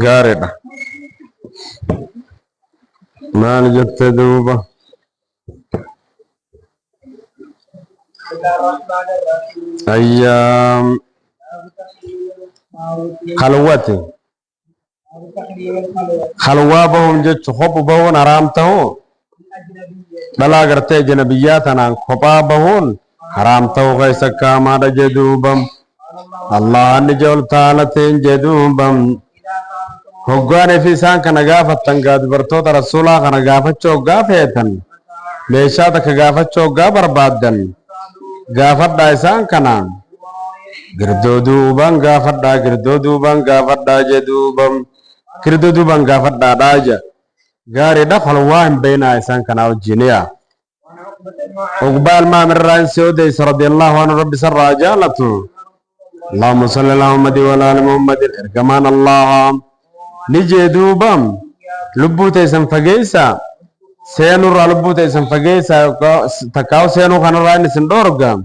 gaariidha. Maal jettee duuba ayyaam khalwati khalwaa bahuun jechu kophu bahuun haraam ta'uu dhalaa gartee janabiyyaa tanaan kophaa bahuun haraam ta'uu keessa kaamaadha jedhuubam Allah ni jol taalateen jedhuubam hoggaan fi isaan kana gaafattan gaa dubartoota rasuulaa kana gaafachuu hoggaa feetan meeshaa takka gaafachuu hoggaa barbaaddan gaafadhaa isaan kanaan girdoo duubaan gaafadhaa jedhuubam girdoo duubaan gaafadhaadhaa jedha gaariidha khalwaa hin beeynaa isaan kanaa wajjiniyaa عقبال ما من رأي سعودي رضي الله عنه ربي سر جالته اللهم صل على محمد وعلى آل محمد كمان الله نجي دوبام لبوتي سنفجيسا سينور لبوتي سنفجيسا تكاو سينو خان رأي نسندورغام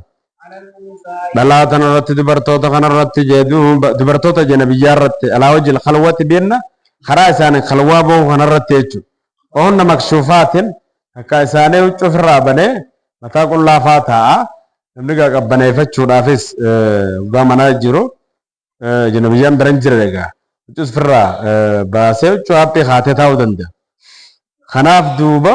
بلا تنرت دبرتوتا خان رت جدو دبرتوتا جنبي جارت على وجه الخلوات بيننا خراسان خلوابو خان رتيچو اون مكشوفات كايسانه وچف رابنه متا قلا فاتا نمغا قبنه فچودافس غامنا جيرو جنبيان برنجرغا وچف را باسه چوابي خاتتاو دند خناف دوبا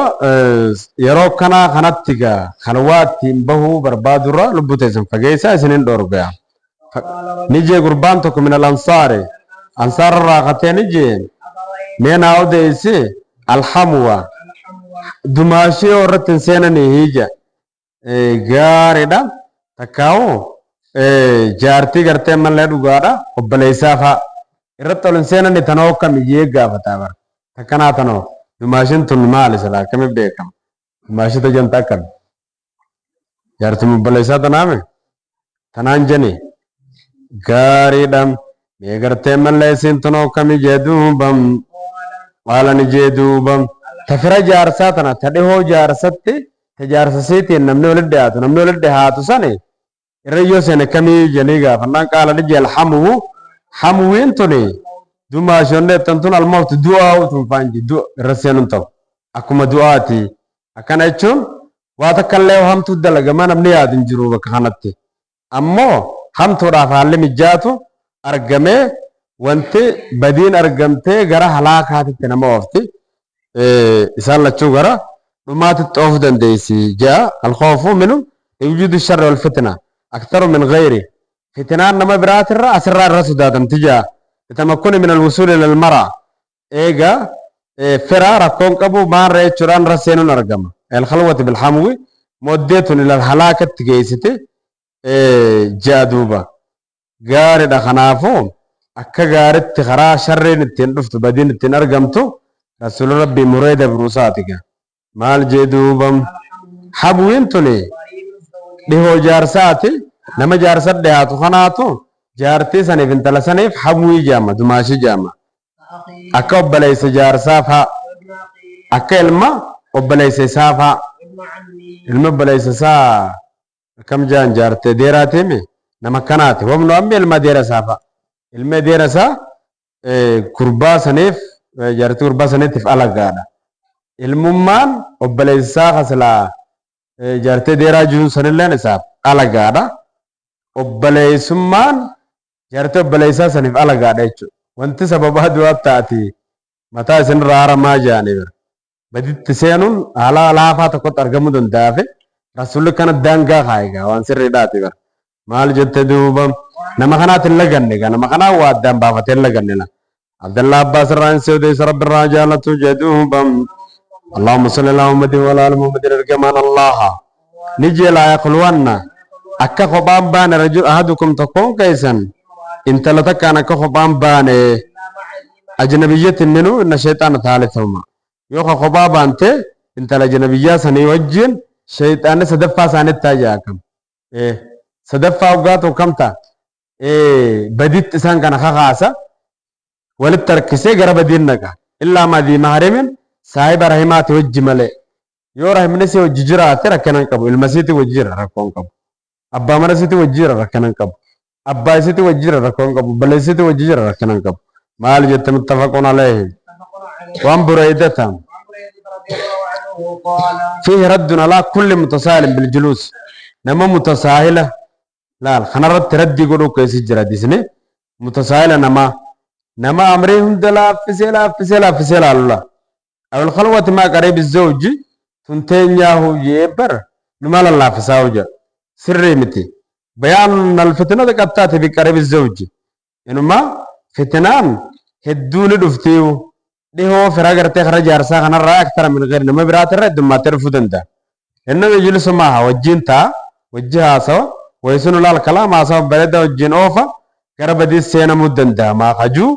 يرو كنا خنتيغا خلوات تيمبهو بربادرا لبوتيسن فغيسا سنين دورغا نيجي قربانتك من الانصار انصار راغتين نيجي ميناو ديسي الحموا dumaashii irratti seenanii hija gaariidha takkaawu jaartii gartee mallee dhugaadha obboleessaa fa'a irratti ol seenanii tanoo kamiyyee gaafataa bara takkanaa tanoo dumaashiin tun maali silaa akkamitti beekama dumaashii tajanta akkami jaartii obboleessaa tanaame tanaan jeni gaariidha mee gartee mallee siin tanoo kamiyyee duubam waalani jee duubam تفرج جارساتنا تدهو جارستي تجارسيتي نمني ولد هاتو سني الرجو سنة كمي جنيغا فنان قال نجي حموين توني دوما شوني تنتون الموت دعاء تنفانجي رسيان انتو اكما دعاتي اكنا اتشون واتكاليو هم تدلق ما نمني آدن جروبك خانتي امو هم ترافع اللي مجاتو ارقمي وانتي بدين ارقمتي غرا حلاقاتي تنمو وفتي إسال لتشوغرا وما تتوف دنديسي جاء الخوف منه وجود الشر والفتنة أكثر من غيره فتنة نما برات الرأس الرأس دادم تجا التمكن من الوصول إلى المرأة إيجا فرار كون كبو ما رأي شران رسين نرجم الخلوة بالحموي مدة إلى الهلاكة تجيستي جادوبا غارد خنافو أكا غارد تخرا شرين التنرفت بدين التنرجمتو رسول ربي مريد بروساتك مال جدوبم حبوين تولي دهو جارساتي نما جارسات دهاتو خناتو جارتي سنف انتلا سنف حبوي جامع دماشي جامع اكا وبليس جارسافا اكا علما وبليس سافا علما بليس سا كم جان جارتي ديراتي مي نما كناتي ومنو امي علما ديرا سافا علما ديرا سا كربا سنف جارتي كربا سنتف alagaadha ilmummaan obboleessaa kaslaa jaartee deeraa jiruun sanilleen isaaf alagaadha obboleessummaan jaartee obboleessaa saniif alagaadha jechuudha wanti sababa du'aaf taati mataa isin raaramaa jaanii bira baditti seenuun haala laafaa tokkotti argamuu danda'afe rasuulli kana daangaa kaayigaa waan sirriidhaati bira maal jettee duuba nama kanaatti hin laganne nama kanaa waa addaan baafatee hin laganne عبد الله عباس الران سعودي رب الرجالة جدوبا اللهم صل على محمد وعلى آل محمد كمان الله نجي لا يقولون أكا خبام بان رجل أحدكم تكون كيسا انت لتك أنا كخبام بان أجنبية منه إن الشيطان ثالثهما يوخا خباب أنت انت لأجنبية سنيوجين شيطان سدفع سانتاجاكم سدفع وقاتو كمتا بديت إسان كان خاصة ولتركسي غرب دينك إلا ما ذي محرم صاحب رحمات وجمله يو رحمنسي وججرات ركنن قبو المسيت وججر ركون قبو أبا مرسيت وججر ركنن قبو أبا سيت وججر ركون قبو بلسيت وججر ركنن قبو مال جت متفق عليه. وعن بريدة رضي الله عنه قال فيه رد على كل متساهل بالجلوس. نما متساهلة لا خنرت تردي قولوا كيس جرا ديسني متساهلة نما أمرهم دلا فسيلا الله أو الخلوة ما قريب الزوج تنتين ياهو يبر نما الله فساوجا سري متي بيان الفتنة قطعت بقريب الزوج إنما فتنان هدون دفتيو دي هو فراغرتي خرج أرسا خنرا أكثر من غير نما برات الرد ما ترفضن ده إنما يجلس معها وجينتا وجهها سوا ويسن الله الكلام أصاب بلده وجين أوفا كرب دي سينا مدن ده ما خجو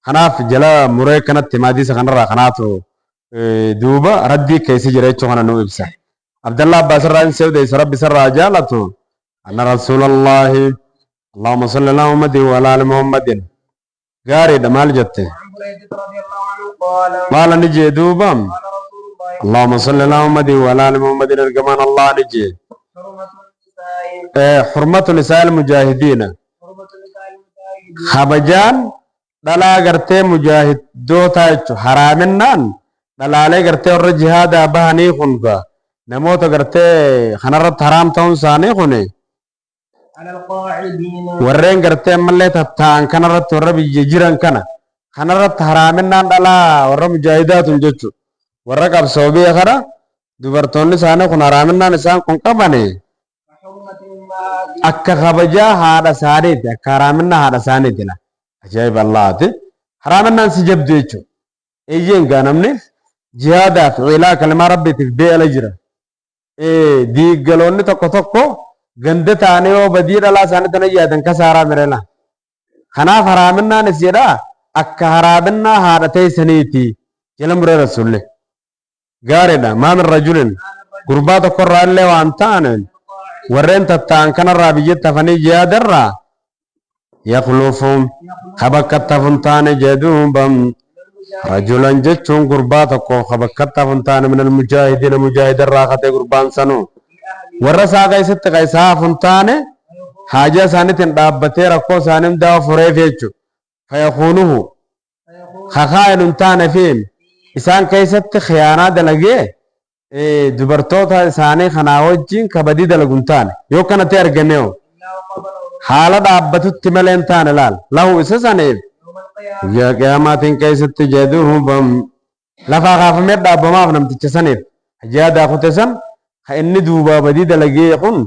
خناف جلا مري كانت تمادي سخنرا خناتو دوبا ردي كيسي جريتشو خنا نو إبسا عبد الله عباس الرئيس سيودة رب سر رجالته أن رسول الله اللهم صل على محمد وعلى آل محمد غاري دمال جته وعن بريدة رضي الله عنه قال قال نجي دوبا قال رسول الله اللهم صل على محمد وعلى آل محمد الرجمان الله نجي حرمة النساء حرمة نساء المجاهدين حرمة النساء المجاهدين خبجان دلا غرتي مجاهد دوتا حرامنان دلالي غرتي ور جهاد بهني خنفا نموت غرتي خنرت حرام تون ساني خني على القاعدين ورين غرتي ملت تان كنرت ور بيجيران كنا خنرت حرامنان دلا ور مجاهدات جچو ور قب صوبي خرا دبرتون ساني خن حرامنان سان كون قبني وحرمة المال akka kabajaa haadha isaaniiti akka haraaminna haadha isaaniiti la ajaa'iba allaati haraaminaan si jabdu jechuudha eeyyeen gaa namni jihaadaaf ciilaa kalimaa rabbiitiif beela jira diiggaloonni tokko tokko ganda ta'anii yoo badii dhalaa isaanii tana yaadan kasaaraa mirela kanaaf haraaminaan is jedhaa akka haraaminaa haadha teessaniiti jala muree rasuulle gaariidha maamin rajulin gurbaa tokkorraa illee waan ta'aniin warreen tattaan kanarraa biyyatti hafanii jihaadarraa yakluufum kabakkatti hafun taane jedhuubam rajulan jechuun gurbaa tokko kabakkatti hafun taane minal mujaahidiina mujaahidarraa katee gurbaan sanuu warra isaa keessatti qaisaa hafun taane haajaa isaaniitiin dhaabbatee rakkoo isaanii hundaa fureef jechuudha fayakuunuhu kakaa hin taane fiim isaan keessatti khiyaanaa dalagee dubartoota isaanii kanaa wajjin kabadii dalaguun taane yoo kanatti argamee haala dhaabbatutti malee hin taane laal lahu isa saniif يوم القيامة guyyaa qiyaamaatiin keessatti jedhuubam lafaa kaafamee dhaabbamaaf namticha saniif jihaadaa kute san ka inni duubaa badii dalagee kun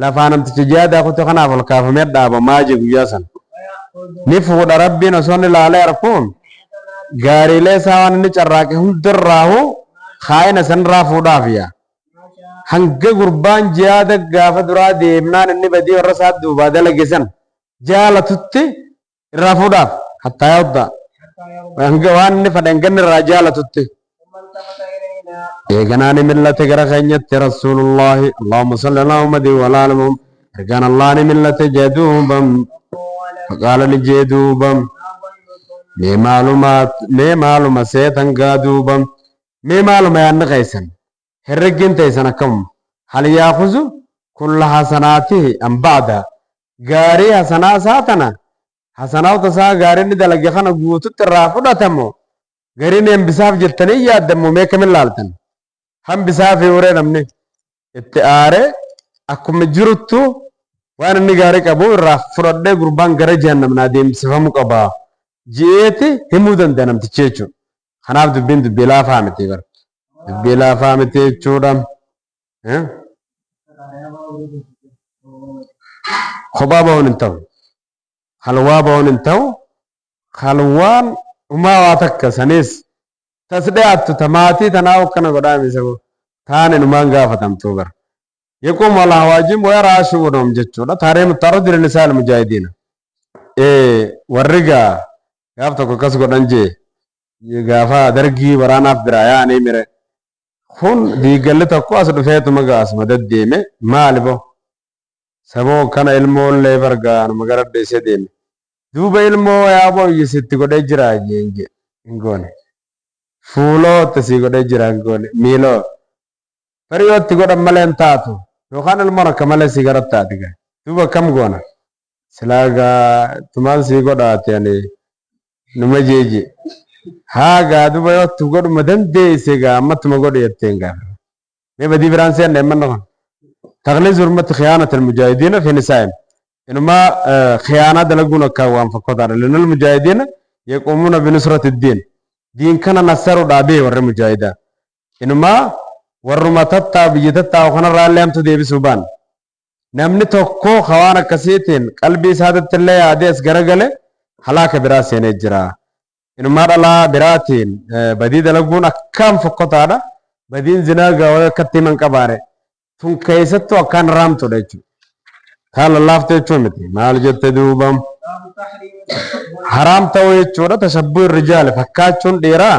lafaa namticha jihaadaa kute kanaaf ol kaafamee dhaabamaa je guyyaa san ويأخذ ni fuudha rabbiin osoo inni ilaalee arkuun gaariilee isaa waan inni carraaqe hundarraahu kaayina sanirraa fuudhaaf yaa ما شاء hanga gurbaan jihaada gaafa duraa deemnaan inni badii warra isaa duubaa dalage san jaalatutti irraa fuudhaaf hattaa yaadda حتى يرضى hanga waan inni fadhan ganni irraa jaalatutti ثم التفت إلينا eeganaani millate gara keenyatti rasuulullaahi allahumma salli alaa muhammadin wa alaa ali muhammad ergaan allaani millate jeduubam قال faqaala ni jeduubam ما ظنكم mee maaluma seetan gaaduubam mee maaluma yaanni qaysan herreggiin teeysan akkamuma hal yaakuzu kulla hasanaatihi an ba'da gaarii hasanaa isaa tana hasanaawta isaa gaariin dalage kana guututti irraa fudhatamo gariin hambisaaf jettanii yaaddamu mee kamin laaltan hambisaaf uree namni itti aare akkuma jiruttu waan inni gaarii qabu irraa fudhadhee gurbaan gara jahannamnaa deemsifamu qaba ji'eeti himuu danda'a namtichi jechuudha kanaaf dubbiin dubbii laafaa miti bara dubbii laafaa miti jechuudha kophaa ba'uun hin ta'u halwaa ba'uun hin ta'u halwaan umaa waa takka sanis tas dhiyaattu tamaatii tanaa akkana godhaa misa taane numaan gaafatamtuu bara يقوم على واجب ويرى شؤونهم جتشولا تاريخ متعرض للنساء المجاهدين ورقا gaafta kas godhan jee gaafa dargii waraanaaf bira yaa'anii mire kun diigalli tokko as dhufeetuma gaas madaddeeme maali bo saboo kana ilmoollee bargaanuma gara deessee deeme duuba ilmoo yaaboo iyyisitti godhee jira jeenje hingoone fuulootti si godhee jira hingoone miiloo fariyootti godhan malee hin taatu yookaan ilmoon akka malee si gara taati duuba kam goona silaagaa tumaan si godhaate ani نمجيجي ها قادو بيو تقول مدن دي سيغا أمت مقود يتنغا بدي فرانسيا نعمل نغن تغليظ حرمة خيانة المجاهدين في نسائهم إنما خيانة دلقونا كوان فقطار لأن المجاهدين يقومون بنصرة الدين دين كان نصر دابي ور مجاهدة إنما ورمتتا بيجتتا وخنا راليام تدي بسوبان نمني توكو خوانا كسيتين قلبي سادت الله عاديس غرغله هلاك براسين اجرا إنما الله براتين بدي دلقونا كم فقطار بدين زنا غوا كتي من كباره ثم كيستو كان رامتو دچو قال الله فتشو متي مال جت دوبم حرام تو يچودا تشبه الرجال فكاچون ديرا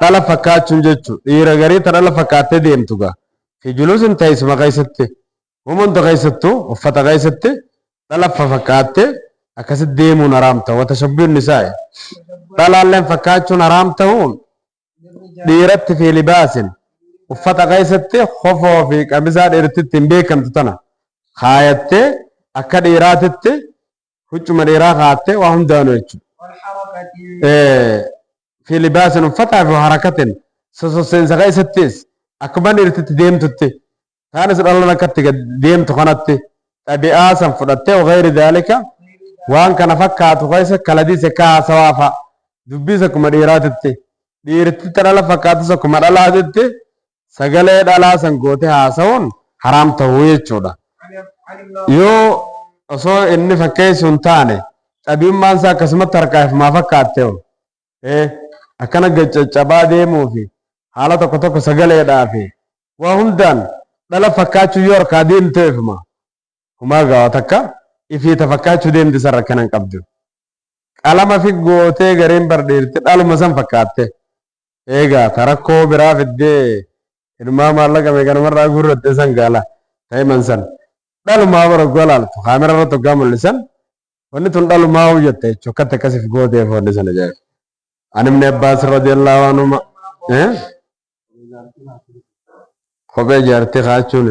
طلا فكاچون جچو ديرا غري ترلا فكاته ديمتوغا في جلوس انتيس ما قيستي ومن تقيستو وفتا قيستي طلا فكاته اكس ديمون حرامتا وتشبه النساء طلا لن فكاچون حرامتا ديرت في لباس وفتا قيستي خوفو في قميصا ديرت بيكم تتنا خايته أكاد إرادته حجم الإرادة وهم دانوش في لباس فتح في حركة سوسين سغاي ستيس أكبر إرتت ديم تتي ثاني سر الله نكتة ديم تخنتي أبي آسم فرتة وغير ذلك وان كان فكات وغيس كلادي سكا سوافا دبي سكما إرادته إرتت ترى لفكات سكما إرادته سغلي دالا سنغوتي هاسون حرام توي چودا yoo osoo inni fakkeessu hin taane dhabiimmaan isaa akkasumatti harkaaf maa fakkaattee akkana caccabaa deemuu fi haala tokko tokko sagaleedhaa fi waa hundaan dhala fakkaachuu yoo harkaa deemteefuma humaa gaawaa takka ifiita fakkaachuu deemti sarra kanan qabdu qalama fi gootee gareen bardheerti dhaluma san fakkaatte eegaa tarakkoo biraa fiddee ilmaa maallaqa meeqanumarraa gurratte san gaala taa'iman san dalu ma bara golal to kamera to gamul lisan wonni tun dalu ma wujete chokate kasif gode fo lisan je anim ne abbas radiyallahu anhu khobe jarte khachun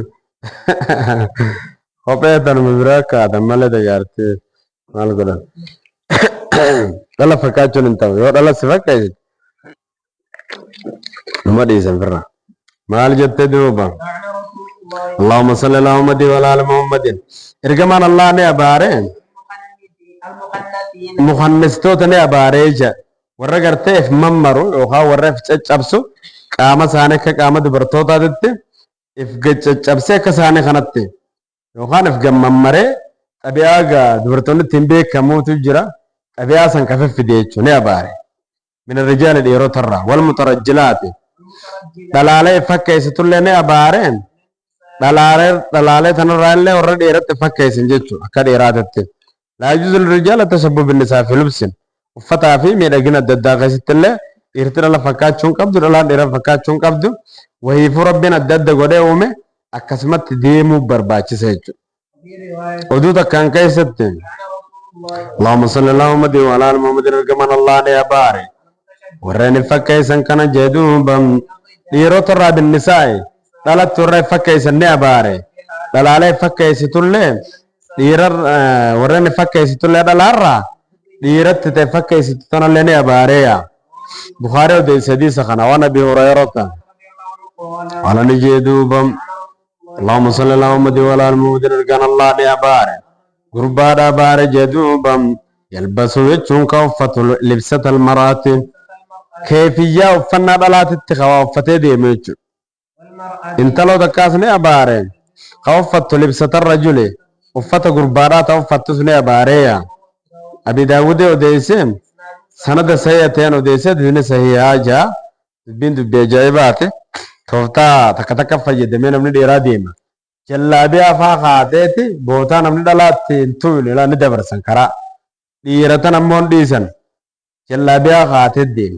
khobe tan mubraka damale de jarte mal golan dala fakachun inta yo dala sifakay numadi sanfra mal jette duba اللهم صل على محمد وعلى ال محمد ارجمان الله نے ابارے مخنثتو نے ابارے جا ور گرتے ممرو اوها ور فچچبسو قام سانے کا قام دبرتو تا دتے اف گچچبسے کا سانے خنتے اوها نف گممرے ابیا گا دبرتو نے تیمبے کموت جرا ابیا سن کفف دیچو نے ابارے من الرجال ديرو ترى والمترجلات دلاله فكيستو نے ابارے دلالة تنرالله ورد إيرت فكيسن جتشو أكاد إرادته لا يجوز للرجال التشبه بالنساء في لبس وفتح في ميدقنا الدداغة ستله إرتنا لفكات شون قبضو لالان إيرا فكات شون قبضو وهي فربنا الدداغ ودهومي أكسمت ديمو برباچي سيجو ودوتا كان كيستين اللهم صلى الله محمد وعلى آل محمد رقمان الله نيا باري ورين فكيسن كان جدوم بم إيرو ترى بالنساء dalat turre fakkaysanne abaare dalale fakkaysitulle dirar warren fakkaysitulle dalarra dirat te fakkaysituna lene abaare ya bukhari de hadith khana wa nabi hurairah wala nijedu bam اللهم صل على محمد وعلى ال محمد كان الله دي abaare gurbada abaare jedu bam yalbasu wechun kawfatu libsat al marat kayfiyya fanna dalat ittikhawafate de mechu انت لو دكاسني اباري خوفت لبسة الرجل وفت غربارات وفت سني اباري ابي داود وديسم سند سيئتين وديسد دين سيئة جا بنت بجايبات كوتا تكتك فجد من من ديراديم جلابي افاقاتي بوتا نمن دلات انتول لا ندبر سنكرا ديرتن امون ديسن جلابي افاقاتي ديم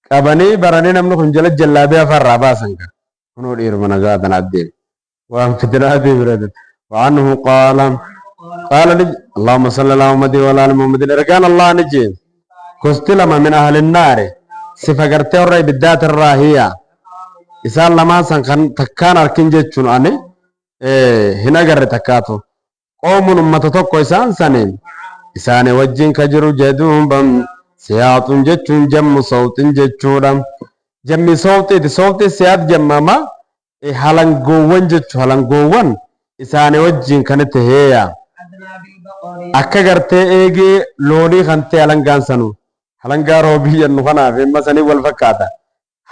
كابني براني نمن خنجل جلابي افرابا سنكرا نور إيرمان جادنا الدين وأن فتنة برد وعنه قال اللهم صل على محمد وعلى آل محمد ركان الله نجي كستلم من أهل النار سفقرت الرأي بالذات الراهية إسال لما سنكن تكان الكنجتشون أني هنا قرر تكاتو قوم أمة تقو إسان سنين إسان وجين كجرو جدوهم بم سياط جتشون جم صوت جتشورم جمي صوتي صوت سياط جمما هلنقوون جتشو هلنقوون إساني وجين كانت هي أدنى بالبقر akka gartee eegee loonii kan ta'e halangaan sanu halangaa roobii jennu kanaaf himma sanii wal fakkaata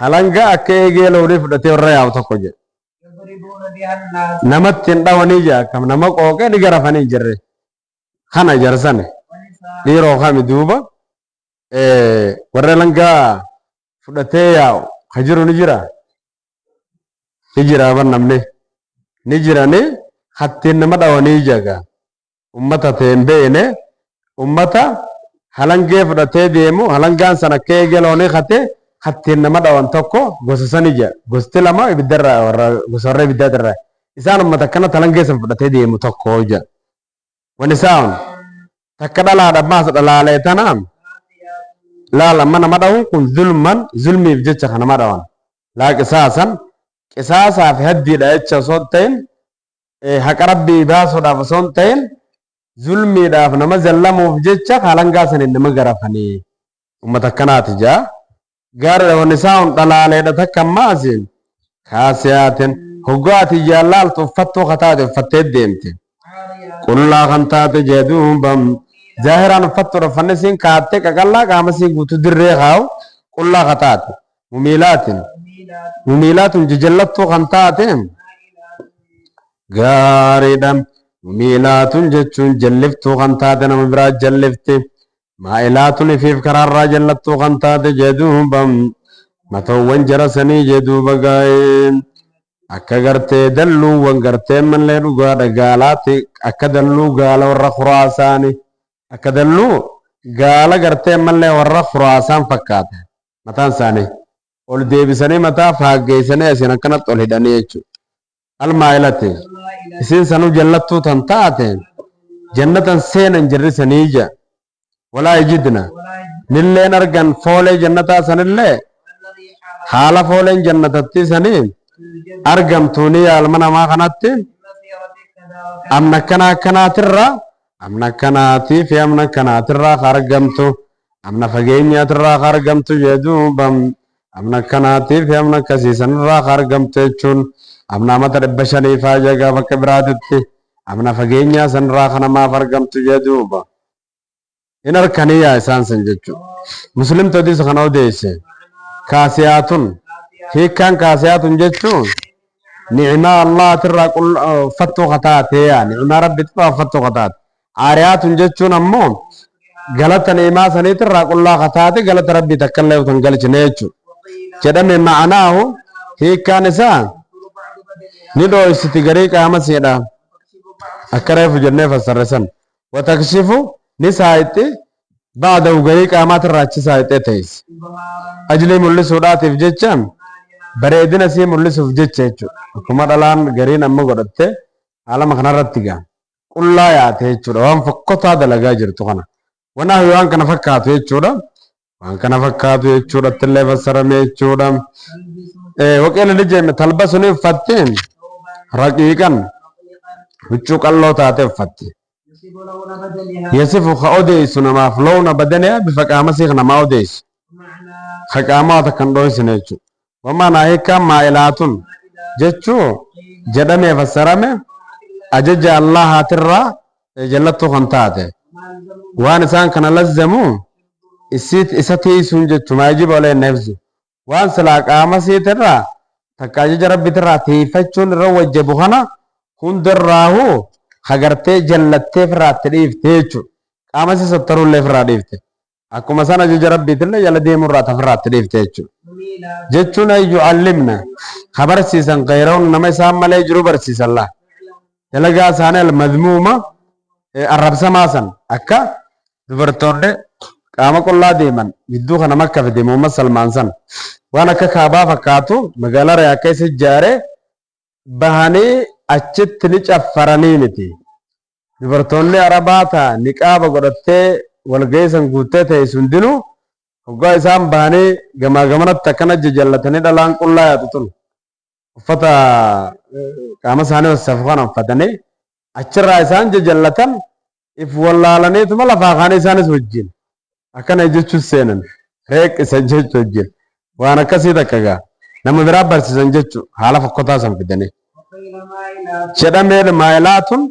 halangaa akka eegee loonii fudhatee warra yaa'u tokko jedhe يضربون بها الناس namatti hin dhawanii jaa kam nama qooqee ni garafanii jirre kana jarsane والنساء dhiiroo kami duuba warra halangaa fudhatee yaa'u ka jiru ni jira ban namni ni jiranii hattiin nama dhawanii jaga ummata ta'een beene ummata halangee fudhatee deemu halangaan sana akka eegee loonii hattiin nama dhawan tokko gosa sani jira gosti lama ibiddarraa warra gosa warra ibiddaarraa isaan ummata akkana halangee san fudhatee deemu tokko jira wani isaan takka dhalaadha maas dhalaalee tanaan laala nama dhawun kun zulmiif jecha kan nama dhawan laa qisaasaaf haddiidha jecha osoo ta'in haqa rabbii baasuudhaaf osoo ta'in zulmiidhaaf nama zallamuuf jecha halangaa saniin nama garafanii ummata akkanaati jaa gaara wanni isaan dhalaaleedha takka ammaasiin kaasiyaatiin hoggaati jaallaaltu uffattuu kataate uffattee deemte qullaa kan taate jedhuubam zaahiraan uffattuudha uffanni siin kaattee qaqallaa qaama siin guutuu dirree kaa'u qullaa kataate mumiilaatun jajallattuu kan taate gaariidhaan miilaatun jechuun jalliftuu kan taate nama biraa jallifti maa'ilaatun ifiif karaarraa jallattuu kan taate jedhuubam matoowwan jarasanii jedhuuba gaa'een akka gartee dalluuwwan gartee mallee dhugaadha gaalaatti akka dalluu gaala warra khuraasaani akka dalluu gaala gartee mallee warra khuraasaan fakkaata mataan isaanii ol deebisanii mataa faaggeessanii asiin akkanatti ol hidhanii jechuudha almaa'ilatti isin sanuu jallattuu tan taate jannatan seenan jirrisanii ija walaa ijidna nilleen argan foolee jannataa sanillee haala fooleen jannatatti sanii argamtuuni yaalma namaa kanatti amna akkanaatii fi amna akkanaatirraa ka argamtu amna fageenyaatirraa ka argamtu jedhuubam amna akkanaatii fi amna akkasiisanirraa ka argamtu jechuun amna mata 500 faajagaa bakka biraatitti amna fageenyaa sanirraa kanamaaf argamtu jedhuuba in harkanii yaa isaan san jechuudha muslimtotis kana odeesse kaasiyaatun hiikkaan kaasiyaatun jechuun ni'imaa allaatirraa fattuu kataatee yaa ni'imaa rabbitirraa fattuu kataate aariyaatun jechuun ammoo galata ni'imaa saniitirraa qullaa kataate galata rabbii takkallee utan galchine jechuudha jedhame ma'anaahu hiikkaan isaa ni dho'isiti garii qaama siidha akka reefu jennee fassarre san watakshifu ni saayitti baadahu garii qaamaatirraa achi saayixee ta'is ajlii mul'isuudhaatiif jecha bareedina sii mul'isuuf jecha jechuudha akkuma dhalaan gariin amma godhatte haalama kanarratti gaa qullaa yaate jechuudha waan fokkotaa dalagaa jirtu kana wanaafi waan kana fakkaatu jechuudha waan kana fakkaatu jechuudha illee fassarame jechuudha waqeela ni jeemme talba suni uffatteen raqiiqan huccuu qalloo taate uffatte yasifu ka odeysu namaaf lowna badaniya bifa qaama siik namaa odeysu ka qaamaa takkan dhoysine jechuudha wamaanaa hiikkaan maa'ilaatun jechuu jedhamee fassarame ajaja allahaatirraa jallattuu kan taate waan isaan kana lazzamu isa tiisuun jechuu maajiba olee neefsu waan silaa qaama siitirraa takka ajaja rabbitirraa tiifachuun irra wajjabu kana hundarraahu hagartee jallattee firraatti dhiifte jechuudha qaama sii sottaruullee firraa dhiifte akkuma san ajaja rabbiitillee jala deemurraa tafirraatti dhiifte jechuudha jechuun yu'allimna ka barsiisan qayroon nama isaan malee jiru barsiisan laa dalagaa isaanii almadmuuma arrabsamaa san akka dubartoonni qaama qullaa deeman gidduu kana makka fide Muhammad Salmaan san waan akka kaabaa fakkaatu magaalaa Riyaad keessa ijaaree bahanii achitti ni caffaranii miti dubartoonni arabaa ta'a niqaaba godhattee walgeessan guuttee ta'e sundinuu hoggaa isaan bahanii gamaa gamanatti akkana jajallatanii dhalaan qullaa yaatu tun uffata qaama isaanii wassafu kana uffatanii achirraa isaan jajallatan if wallaalaniituma lafaa kaanii isaanis wajjin akkana jechuun seenan reeqisan jechuu jira waan akkasii takkagaa nama biraa barsiisan jechuu haala fokkotaa san fidanii وقيل مائلات jedhamee maayilaatun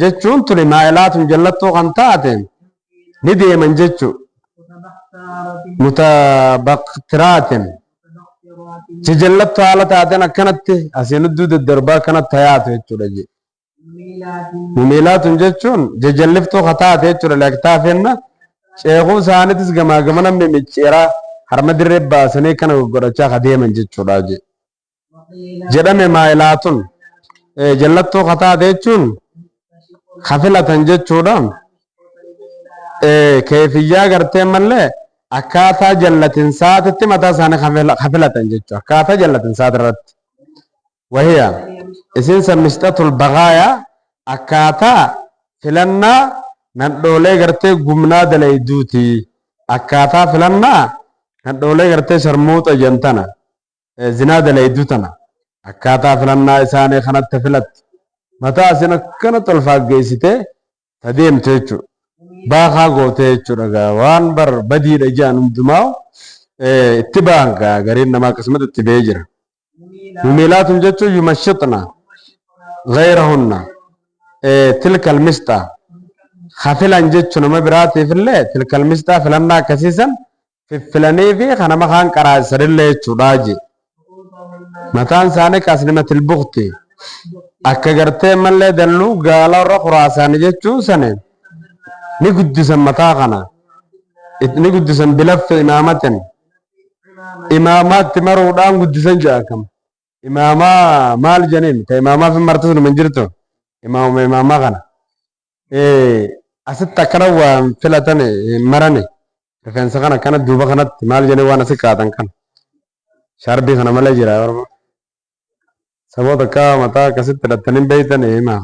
jechuun tuni maayilaatun jallattoo kan taate ni deeman jechuu متبخترات mutabaqtiraatin متبخترات jallattoo haala taateen akkanatti asiin iddoo daddarbaa kanatti hayaatu jechuudha je مميلات mumiilaatun jechuun jajalliftuu kataate jechuudha leektaafenna ceekuu isaaniitis gamaa gamana mimicceeraa harma dirree baasanii kana godhachaa ka deeman jechuudha je وقيل jedhame maayilaatun jallattoo kataate jechuun kafilatan jechuudha keefiyyaa gartee mallee akkaataa jallatin saatitti mataa isaanii kafilatan jechuudha akkaataa jallatin saati irratti wahiya isin sammistatul baqaayaa akkaataa filannaa nadhoolee gartee gumnaa dalayduuti akkaataa filannaa nadhoolee gartee sharmuuxa jentana zinaa dalayduu tana akkaataa filannaa isaanii kanatti filatti mataa isin akkana tolfaaggeessitee tadeemte jechuudha baakaa goote jechuudha waan bar badiidha ijaan hundumaa itti ba'an gariin namaa akkasumatti itti ba'ee jira مميلات mumiilaatun jechuun yumashixna gayrahunna tilkal misxaa hafilan jechuun nama biraatiif illee tilkal misxaa filannaa akkasiisan fiffilanii fi kanama kaan qaraasanillee jechuudha je رؤوسهن mataan isaanii kaasnimatil bukti akka gartee mallee dalluu gaala irra khuraasaanii jechuun sane ni guddisan mataa kana ni guddisan bilaffi imaamatin imaamaatti maruudhaan guddisan jaakam imaamaa maal janiin ta imaamaa fi martis numan jirtu imaamaa kana asitti akkana waan filatan marane rifeensa kana akkana duuba kanatti maal janii waan asi kaatan kana sharbii kana malee jira orma saboota akka mataa akkasitti hidhatanii beeytan himaa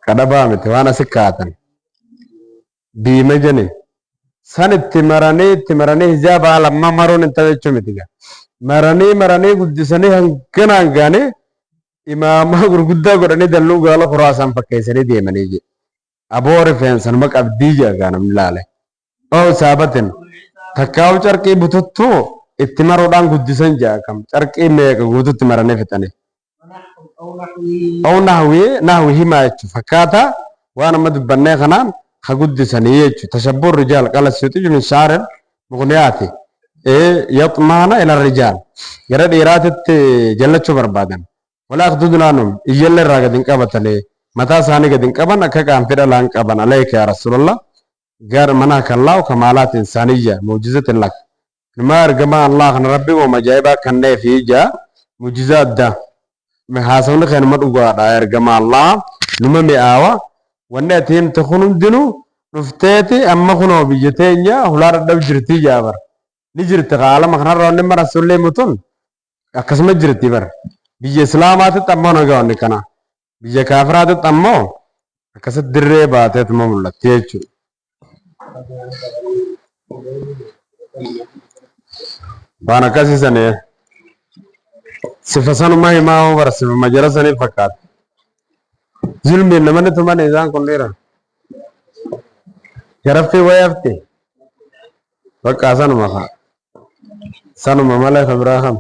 kadhabaa miti waan asi kaatan biima jeni san itti maranii hijaabaa lamma maruun hin ta'u jechuu miti gaa maranii guddisanii hanganaan gaanii imaamaa gurguddaa godhanii dalluu gaala khuraasaan fakkeessanii deemanii je aboo rifeensanuma qabdii jaagaa namni laale oo saabatin takkaawu carqii bututtuu itti maruudhaan guddisan jaakam carqii meeqa guututti maranii fixanii أو نحوه nahwi himaa jechuu fakkaataa waan amma dubbannee kanaan ha guddisanii jechuu tashabbuun rijaal qala siyuxiju min shaarin muqniyaati yaxmaana ila rijaal gara dhiiraatitti jallachuu barbaadan walaa akhdudnaanum iyyalla irraa gad hin qabatanii mataa isaanii gad hin qaban akka qaanfidha laan qaban alayka yaa rasuulallah gar manaa kallaahu kamaalaat insaaniyya muujizatin lak numa ergamaa allah kana rabbi uuma ajaa'ibaa kannee fi ijaa muujiza addaa haasawni keenuma dhugaadha ergamaa allah numa mi'aawa wanni ati himte kun hundinuu dhufteeti amma kunoo biyya teenya hulaa dhadhab jirtii jaabar ni jirti qaalama kanarra wanni mara sullee mutun akkasuma jirti bar biyya islaamaatitti ammoo nagaa wanni kana biyya kaafiraatitti ammoo akkasitti dirree baateetuma mul'atti jechuudha. waan akkasiisanee sifa sanuma himaa bara sifa majara sanii fakkaata zulmiin namani tuman isaan kun dhiira garaffii wayafte bakka sanuma malee ka biraa kam